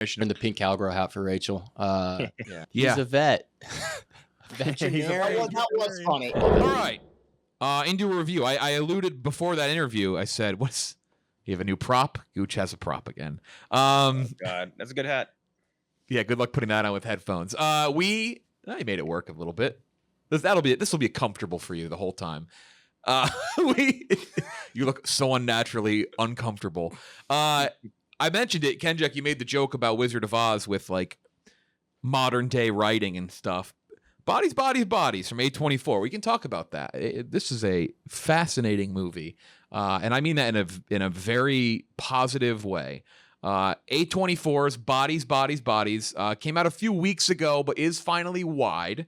in the pink cowgirl hat for Rachel. He's a vet. Veterinarian. That was funny. All right. Into a review. I alluded before that interview. I said, you have a new prop? Gooch has a prop again. Oh, God. That's a good hat. Yeah, good luck putting that on with headphones. I made it work a little bit. This will be comfortable for you the whole time. You look so unnaturally uncomfortable. I mentioned it, Kenjack. You made the joke about Wizard of Oz with like modern day writing and stuff. Bodies from A24. We can talk about that. This is a fascinating movie, and I mean that in a very positive way. A24's Bodies came out a few weeks ago, but is finally wide.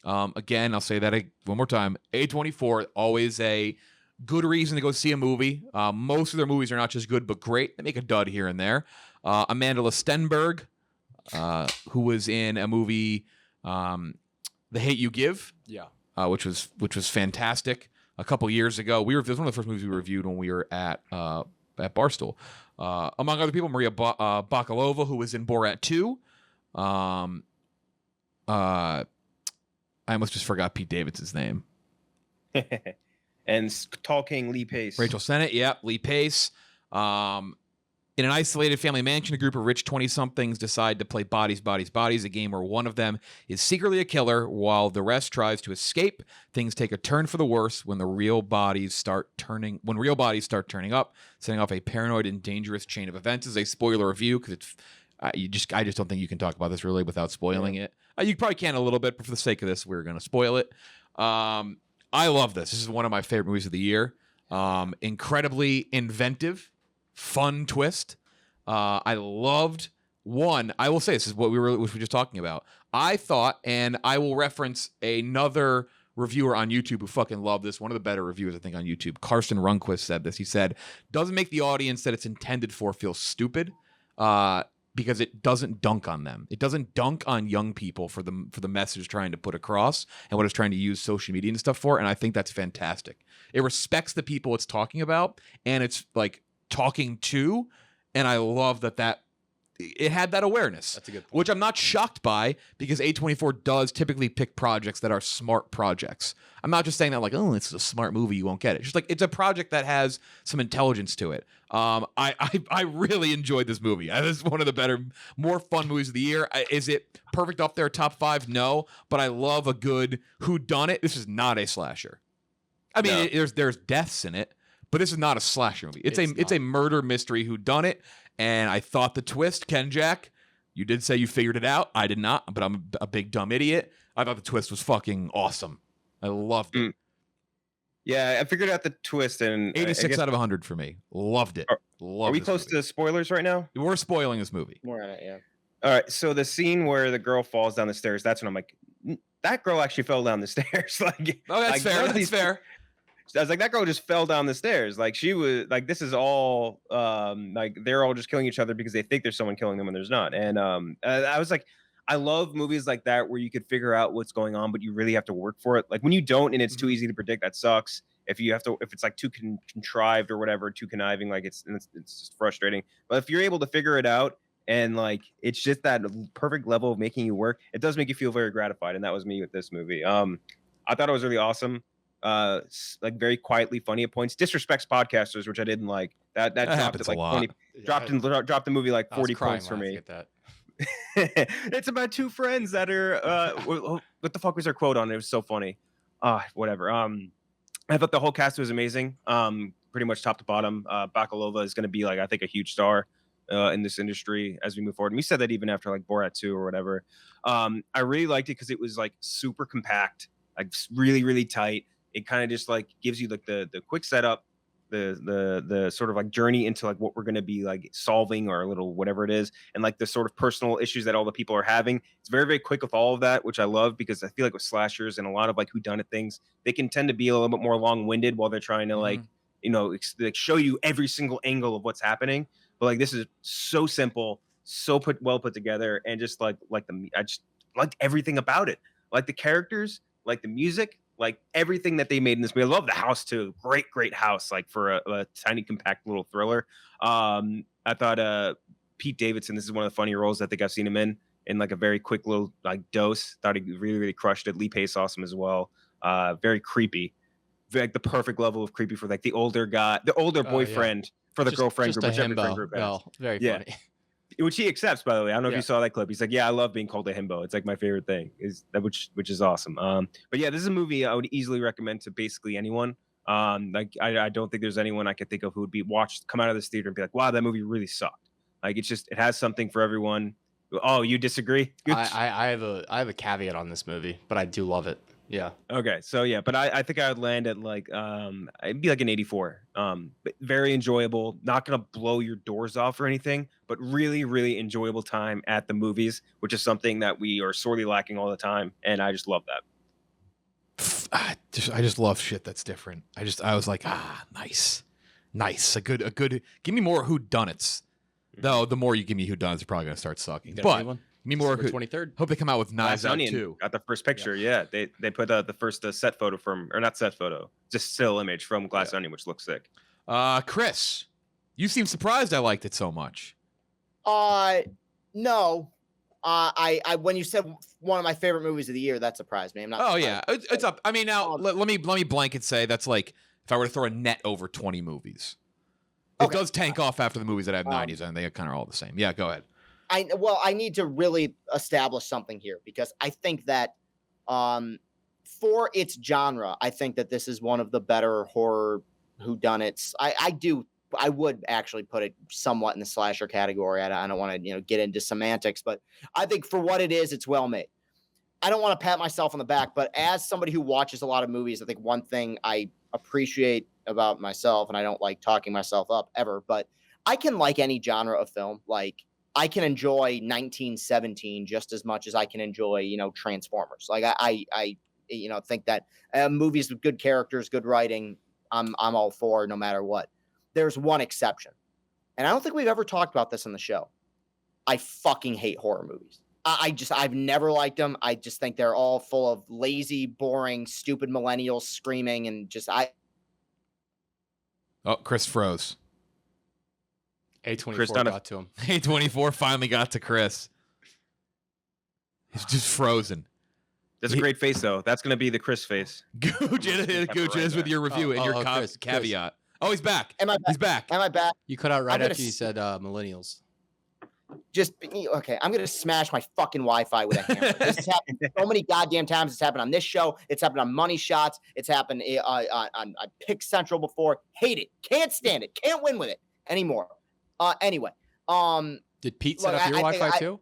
Again, I'll say that one more time. A24, always a good reason to go see a movie. Most of their movies are not just good, but great. They make a dud here and there. Amanda Stenberg, who was in a movie, The Hate U Give, which was fantastic a couple years ago. It was one of the first movies we reviewed when we were at Barstool. Among other people, Maria Bakalova, who was in Borat 2. I almost just forgot Pete Davidson's name. And Tall King Lee Pace. Rachel Sennett, Lee Pace. In an isolated family mansion, a group of rich 20-somethings decide to play Bodies, a game where one of them is secretly a killer while the rest tries to escape. Things take a turn for the worse when real bodies start turning up, setting off a paranoid and dangerous chain of events. This is a spoiler review because I just don't think you can talk about this really without spoiling it. You probably can a little bit, but for the sake of this, we're going to spoil it. I love this. This is one of my favorite movies of the year. Incredibly inventive, fun twist. I loved one. I will say this is what we were just talking about. I thought, and I will reference another reviewer on YouTube who fucking loved this. One of the better reviewers, I think, on YouTube. Carson Runquist said this. He said, doesn't make the audience that it's intended for feel stupid. Because it doesn't dunk on them. It doesn't dunk on young people for the message it's trying to put across and what it's trying to use social media and stuff for. And I think that's fantastic. It respects the people it's talking about and it's like talking to. And I love that it had that awareness. That's a good point. Which I'm not shocked by because A24 does typically pick projects that are smart projects. I'm not just saying that like, oh, this is a smart movie, you won't get it. Just like it's a project that has some intelligence to it. I really enjoyed this movie. This is one of the better, more fun movies of the year. Is it perfect up there, top 5? No, but I love a good whodunit. This is not a slasher. I mean, there's deaths in it, but this is not a slasher movie. It's a murder mystery whodunit. And I thought the twist, Kenjack, you did say you figured it out. I did not, but I'm a big dumb idiot. I thought the twist was fucking awesome. I loved it. Yeah, I figured out the twist, and 86 out of 100 for me. Loved it. Are we close to spoilers right now? We're spoiling this movie. More on it, yeah. All right, so the scene where the girl falls down the stairs, that's when I'm like, that girl actually fell down the stairs. That's fair. That's fair. I was like, that girl just fell down the stairs. Like she was like, this is all like they're all just killing each other because they think there's someone killing them and there's not. And I was like, I love movies like that where you could figure out what's going on, but you really have to work for it. Like when you don't and it's too easy to predict, that sucks. If it's like too contrived or whatever, too conniving, like it's just frustrating. But if you're able to figure it out and like it's just that perfect level of making you work, it does make you feel very gratified. And that was me with this movie. I thought it was really awesome. Like very quietly funny at points, disrespects podcasters, which I didn't like. That dropped at like 20, dropped the movie like 40 points for me. It's about two friends that are what the fuck was their quote on it? It was so funny. Whatever. I thought the whole cast was amazing. Pretty much top to bottom. Bakalova is going to be like, I think, a huge star in this industry as we move forward. And we said that even after like Borat 2 or whatever. I really liked it because it was like super compact, like really, really tight. It kind of just like gives you like the quick setup, the sort of like journey into like what we're going to be like solving or a little whatever it is, and like the sort of personal issues that all the people are having. It's very, very quick with all of that, which I love because I feel like with slashers and a lot of like whodunit things, they can tend to be a little bit more long-winded while they're trying to like, you know, like show you every single angle of what's happening. But like this is so simple, so well put together, and just I just liked everything about it. Like the characters, like the music, like everything that they made in this movie. I love the house too. Great house, like for a tiny, compact little thriller. I thought Pete Davidson. This is one of the funny roles I think I've seen him in like a very quick little like dose. Thought he really, really crushed it. Lee Pace awesome as well. Very creepy. Like the perfect level of creepy for like the older guy, the older boyfriend for the girlfriend just group, a whichever friend himbo. group has. Well, very funny. Which he accepts, by the way. I don't know if Yeah. you saw that clip. He's like, "Yeah, I love being called a himbo. It's like my favorite thing." Which is awesome. But yeah, this is a movie I would easily recommend to basically anyone. Like I don't think there's anyone I could think of who would come out of this theater and be like, "Wow, that movie really sucked." Like it has something for everyone. Oh, you disagree? I have a caveat on this movie, but I do love it. Yeah. Okay, so yeah, but I think I would land at like it'd be like an 84. But very enjoyable, not gonna blow your doors off or anything, but really, really enjoyable time at the movies, which is something that we are sorely lacking all the time, and I just love that. I just love shit that's different. I was like, nice. A good. Give me more whodunits. Though the more you give me whodunits, they're probably gonna start sucking. But give me more. December 23rd. Hope they come out with Knives Glass Out Onion too. got the first picture. Yeah, they put the first set photo or not set photo, just still image from Glass Onion, which looks sick. Chris, you seem surprised I liked it so much. No. I when you said one of my favorite movies of the year, that surprised me. I'm not. Oh surprised. yeah, it's up. I mean, now let me blanket say that's like if I were to throw a net over 20 movies. It does tank off after the movies that have 90s, and they kind of all the same. Yeah, go ahead. I need to really establish something here because I think that for its genre, I think that this is one of the better horror whodunits. I would actually put it somewhat in the slasher category. I don't want to get into semantics, but I think for what it is, it's well made. I don't want to pat myself on the back, but as somebody who watches a lot of movies, I think one thing I appreciate about myself, and I don't like talking myself up ever, but I can like any genre of film. Like I can enjoy 1917 just as much as I can enjoy, Transformers. Like I think that movies with good characters, good writing, I'm all for no matter what. There's one exception. And I don't think we've ever talked about this on the show. I fucking hate horror movies. I've never liked them. I just think they're all full of lazy, boring, stupid millennials screaming and Oh, Chris froze. A24 got to him. A24 finally got to Chris. He's just frozen. That's a great face, though. That's going to be the Chris face. Gooch is with your review and your Chris. caveat. Oh, he's back. He's back. Am I back? You cut out right after you said millennials. Okay, I'm gonna smash my fucking Wi-Fi with a hammer. This has happened so many goddamn times. It's happened on this show. It's happened on Money Shots. It's happened on Pick Central before. Hate it. Can't stand it. Can't win with it anymore. Anyway. Did Pete set up your Wi-Fi too?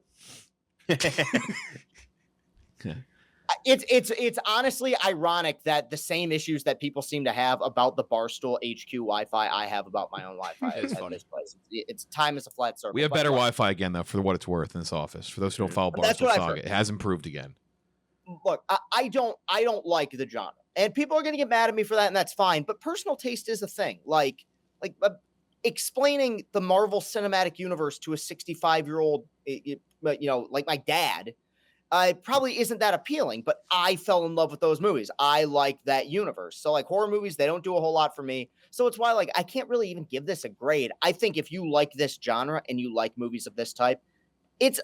It's honestly ironic that the same issues that people seem to have about the Barstool HQ Wi-Fi I have about my own Wi-Fi at this place. It's time is a flat circle. We have better Wi-Fi again, though, for what it's worth in this office. For those who don't follow Barstool Saga, it has improved again. Look, I don't like the genre, and people are going to get mad at me for that, and that's fine. But personal taste is a thing. Like explaining the Marvel Cinematic Universe to a 65-year-old, like my dad. Probably isn't that appealing, but I fell in love with those movies. I like that universe. So like horror movies, they don't do a whole lot for me. So it's why I can't really even give this a grade. I think if you like this genre and you like movies of this type, it's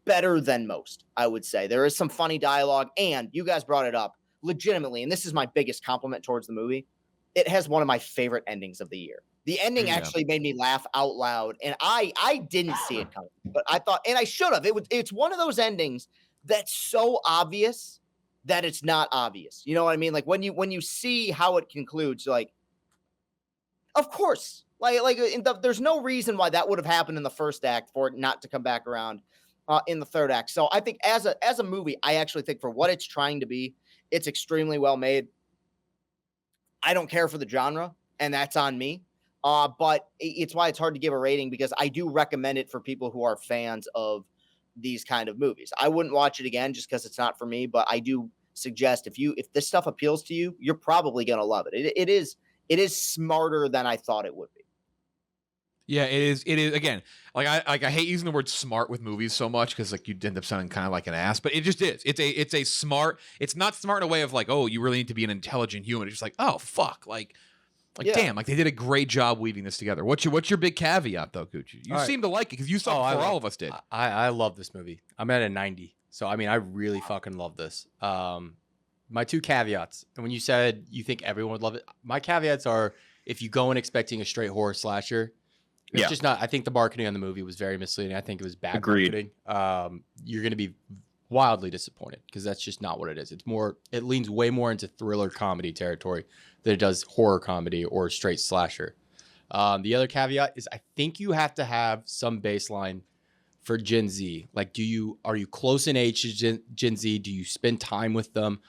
better than most, I would say. There is some funny dialogue, and you guys brought it up legitimately, and this is my biggest compliment towards the movie. It has one of my favorite endings of the year. The ending actually made me laugh out loud, and I didn't see it coming, but I thought, and I should have. It's one of those endings that's so obvious that it's not obvious. You know what I mean? Like when you see how it concludes, like, of course, there's no reason why that would have happened in the first act for it not to come back around in the third act. So I think as a movie, I actually think for what it's trying to be, it's extremely well made. I don't care for the genre, and that's on me. But it's why it's hard to give a rating, because I do recommend it for people who are fans of these kind of movies. I wouldn't watch it again just because it's not for me, but I do suggest if this stuff appeals to you, you're probably going to love it. It is smarter than I thought it would be. Yeah, it is. It is, again, I hate using the word smart with movies so much because you end up sounding kind of like an ass, but it just is. It's a smart. It's not smart in a way of like, oh, you really need to be an intelligent human. It's just like, oh fuck, Like, damn, like they did a great job weaving this together. What's your big caveat though, Gucci? You seem to like it because you saw it before all of us did. I love this movie. I'm at a 90. So, I mean, I really fucking love this. My two caveats, and when you said you think everyone would love it, my caveats are if you go in expecting a straight horror slasher, it's just not. I think the marketing on the movie was very misleading. I think it was bad marketing. You're going to be wildly disappointed because that's just not what it is. It's more, it leans way more into thriller comedy territory than it does horror comedy or straight slasher. The other caveat is I think you have to have some baseline for Gen Z. Like, are you close in age to Gen Z? Do you spend time with them?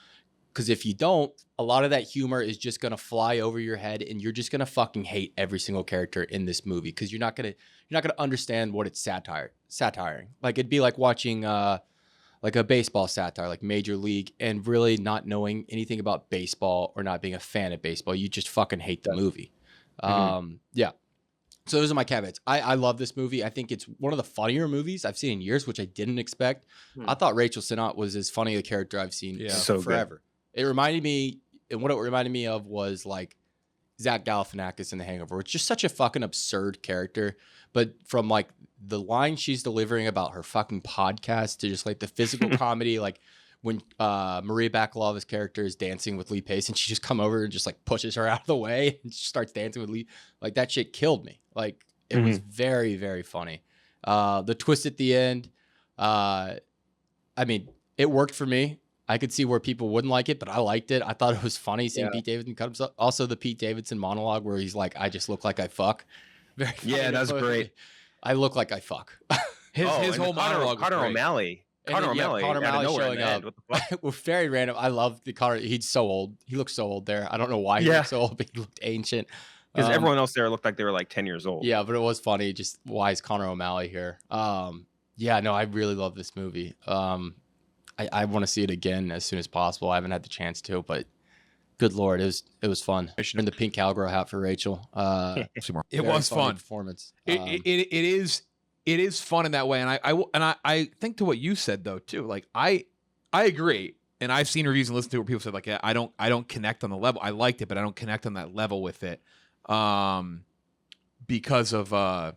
Because if you don't, a lot of that humor is just going to fly over your head and you're just going to fucking hate every single character in this movie because you're not going to understand what it's satiring. Like, it'd be like watching like a baseball satire, like Major League, and really not knowing anything about baseball or not being a fan of baseball. You just fucking hate the movie. Yeah. So those are my caveats. I love this movie. I think it's one of the funnier movies I've seen in years, which I didn't expect. I thought Rachel Sennott was as funny a character I've seen forever. Good. It reminded me, and what it reminded me of was like Zach Galifianakis in The Hangover. It's just such a fucking absurd character. But from like the line she's delivering about her fucking podcast to just like the physical comedy, like when Maria Bakalovan's character is dancing with Lee Pace and she just come over and just like pushes her out of the way and just starts dancing with Lee. Like that shit killed me. Like it was very, very funny. The twist at the end, I mean, it worked for me. I could see where people wouldn't like it, but I liked it. I thought it was funny seeing Pete Davidson cut himself. Also, the Pete Davidson monologue where he's like, "I just look like I fuck." Very funny. Yeah, that's great. I look like I fuck. His whole monologue. Connor O'Malley. Connor O'Malley showing up. We're very random. I love the Connor. He's so old. He looks so old there. I don't know why he looked so old, but he looked ancient. Because everyone else there looked like they were like 10 years old. Yeah, but it was funny. Just why is Connor O'Malley here? Yeah, no, I really love this movie. I want to see it again as soon as possible. I haven't had the chance to, but good Lord, it was fun. I should have the pink cowgirl hat for Rachel. It was fun. Performance. It is fun in that way, and I think to what you said though too. Like I agree, and I've seen reviews and listened to where people said like I don't connect on the level. I liked it, but I don't connect on that level with it, because of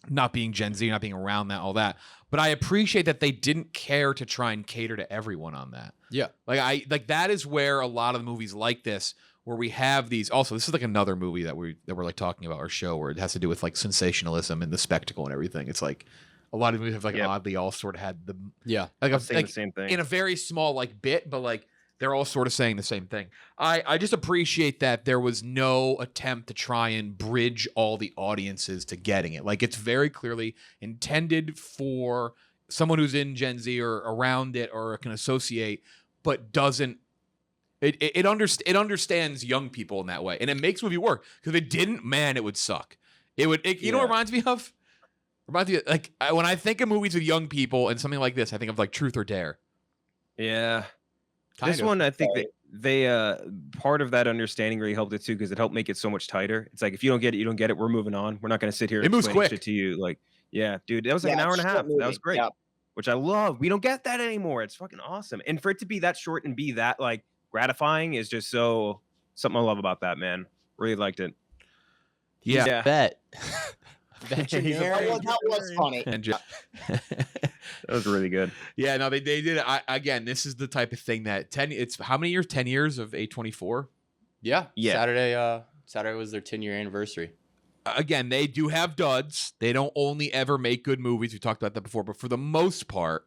not being Gen Z, not being around that, all that. But I appreciate that they didn't care to try and cater to everyone on that. Yeah. Like that is where a lot of the movies like this, where we have these. Also, this is like another movie that we're like talking about, our show, where it has to do with like sensationalism and the spectacle and everything. It's like a lot of movies have like oddly all sort of had the like the same thing in a very small like bit, but like they're all sort of saying the same thing. I just appreciate that there was no attempt to try and bridge all the audiences to getting it. Like it's very clearly intended for someone who's in Gen Z or around it or can associate, but doesn't. It understands young people in that way, and it makes the movie work. Because if it didn't, man, it would suck. You know what it reminds me of? Like when I think of movies with young people and something like this, I think of like Truth or Dare. Yeah. This one, I think that they part of that understanding really helped it too, because it helped make it so much tighter. It's like if you don't get it, you don't get it. We're moving on. We're not going to sit here. It moves quick shit to you. Like, yeah, dude, that was like an hour and a half. That was great, which I love. We don't get that anymore. It's fucking awesome. And for it to be that short and be that like gratifying is just something I love about that, man. Really liked it. Yeah. Bet. That was funny. That was really good. Yeah, no, they did it. Again, this is the type of thing that it's how many years? 10 years of A24? Yeah. Saturday was their 10-year anniversary. Again, they do have duds. They don't only ever make good movies. We talked about that before, but for the most part,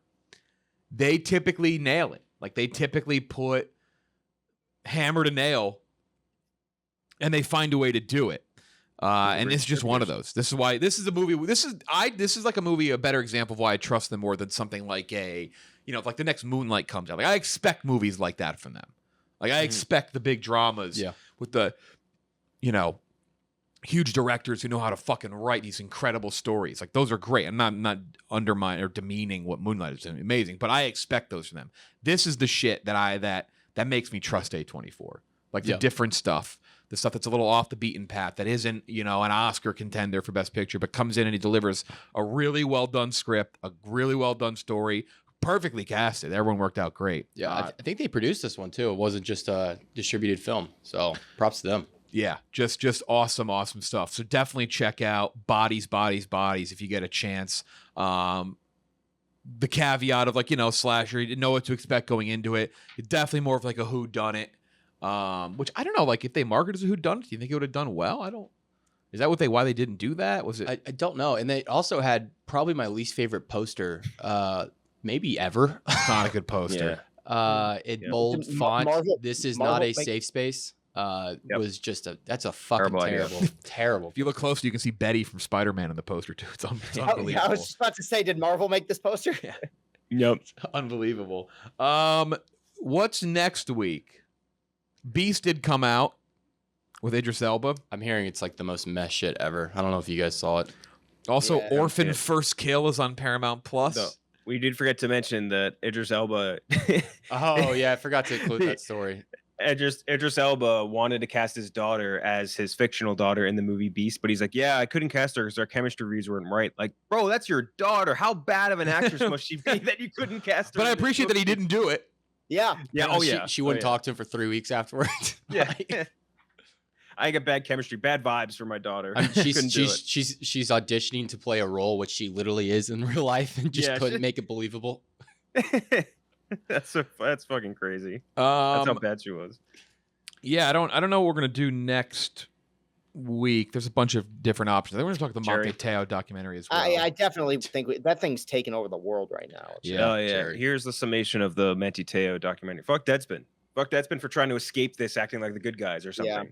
they typically nail it. Like they typically put hammer to nail, and they find a way to do it. And this is just one of those. This is why this is a movie. This is like a movie, a better example of why I trust them more than something like like the next Moonlight comes out. Like I expect movies like that from them. Like I expect the big dramas with the, huge directors who know how to fucking write these incredible stories. Like those are great. I'm not undermining or demeaning what Moonlight is. Amazing, but I expect those from them. This is the shit that makes me trust A24. Like the different stuff. The stuff that's a little off the beaten path, that isn't, an Oscar contender for Best Picture, but comes in and he delivers a really well done script, a really well done story, perfectly casted. Everyone worked out great. Yeah, I think they produced this one too. It wasn't just a distributed film, so props to them. Yeah, just awesome stuff. So definitely check out Bodies if you get a chance. The caveat of like, slasher, you didn't know what to expect going into it. It's definitely more of like a whodunit. Which I don't know, like if they market as a whodunit, do you think it would have done well? Is that why they didn't do that? Was it? I don't know. And they also had probably my least favorite poster, maybe ever. It's not a good poster. Bold font. Marvel- This is Marvel not a make- safe space. Yep. Was just that's a fucking Terrible idea. terrible. If you look closer, you can see Betty from Spider-Man in the poster too. It's unbelievable. I was just about to say, did Marvel make this poster? Yep. Unbelievable. What's next week? Beast did come out with Idris Elba. I'm hearing it's like the most mess shit ever. I don't know if you guys saw it. Also, Yeah, Orphan yeah. First Kill is on Paramount Plus. No. We did forget to mention that Idris Elba. Oh yeah, I forgot to include that story. Idris Elba wanted to cast his daughter as his fictional daughter in the movie Beast, but he's like, "Yeah, I couldn't cast her because our chemistry reads weren't right." Like, bro, that's your daughter. How bad of an actress must she be that you couldn't cast her? But I in this appreciate that he movie? didn't do it. Yeah. Yeah. You know, Oh yeah. She wouldn't Oh, yeah. talk to him for 3 weeks afterwards. Yeah. Like, I get bad chemistry, bad vibes for my daughter. I mean, Couldn't do it. she's auditioning to play a role which she literally is in real life and just Yeah, couldn't make it believable. That's fucking crazy. That's how Um, bad she was. yeah, I don't know what we're gonna do next week. There's a bunch of different options. I think we're gonna talk the Jerry. Monte Teo documentary as well. I definitely think that thing's taking over the world right now. Yeah, Oh yeah. Jerry. Here's the summation of the Manti Teo documentary. Fuck Deadspin. Fuck Deadspin for trying to escape this, acting like the good guys or something.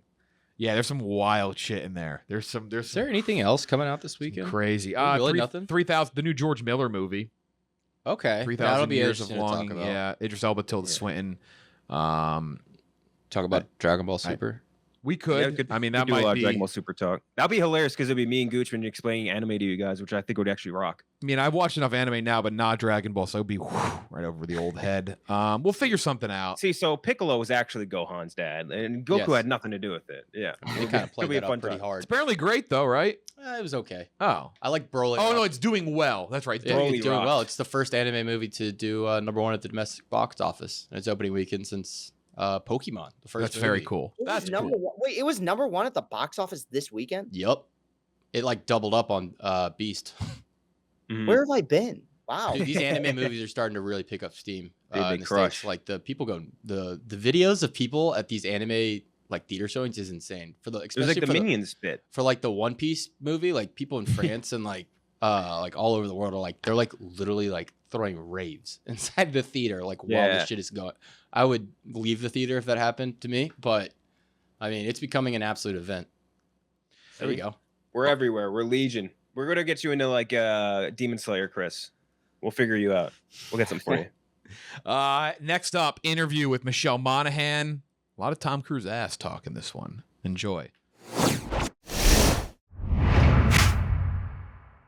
Yeah, there's some wild shit in there. There's Is some there anything else coming out this weekend? crazy. Really nothing? 3,000. The new George Miller movie. Okay. 3,000 years of interesting to talk longing. about. Yeah, Idris Elba, Tilda Yeah. Swinton. Talk about Dragon Ball Super. We could. I mean, that do a lot might of be. Dragon Ball Super talk. That'd be hilarious because it'd be me and Goochman explaining anime to you guys, which I think would actually rock. I mean, I've watched enough anime now, but not Dragon Ball, so it'd be right over the old head. We'll figure something out. See, so Piccolo was actually Gohan's dad, and Goku Yes. had nothing to do with it. Yeah, They kind of played be a that fun up pretty time. hard. It's apparently great, though, right? It was okay. Oh. I like Broly. Oh, no, it's doing well. That's right. Yeah, Broly it's doing rocked. well. It's the first anime movie to do #1 at the domestic box office in its opening weekend since Pokemon. The first. That's very movie. cool. It was That's number cool. one. Wait, it was number one at the box office this weekend. Yep. It like doubled up on Beast. Mhm. Where have I been? Wow. Dude, these anime movies are starting to really pick up steam. They In the crush. States. Like the people go the videos of people at these anime like theater showings is insane. For the It was especially like the for Minions bit. for like the One Piece movie, like people in France and like all over the world are like they're like literally like throwing raves inside the theater like while Yeah. this shit is going. I would leave the theater if that happened to me, but I mean it's becoming an absolute event. There we See? go. We're everywhere. We're Legion. We're gonna get you into like Demon Slayer, Chris. We'll figure you out. We'll get something for you. Next up, interview with Michelle Monaghan. A lot of Tom Cruise ass talk in this one. Enjoy.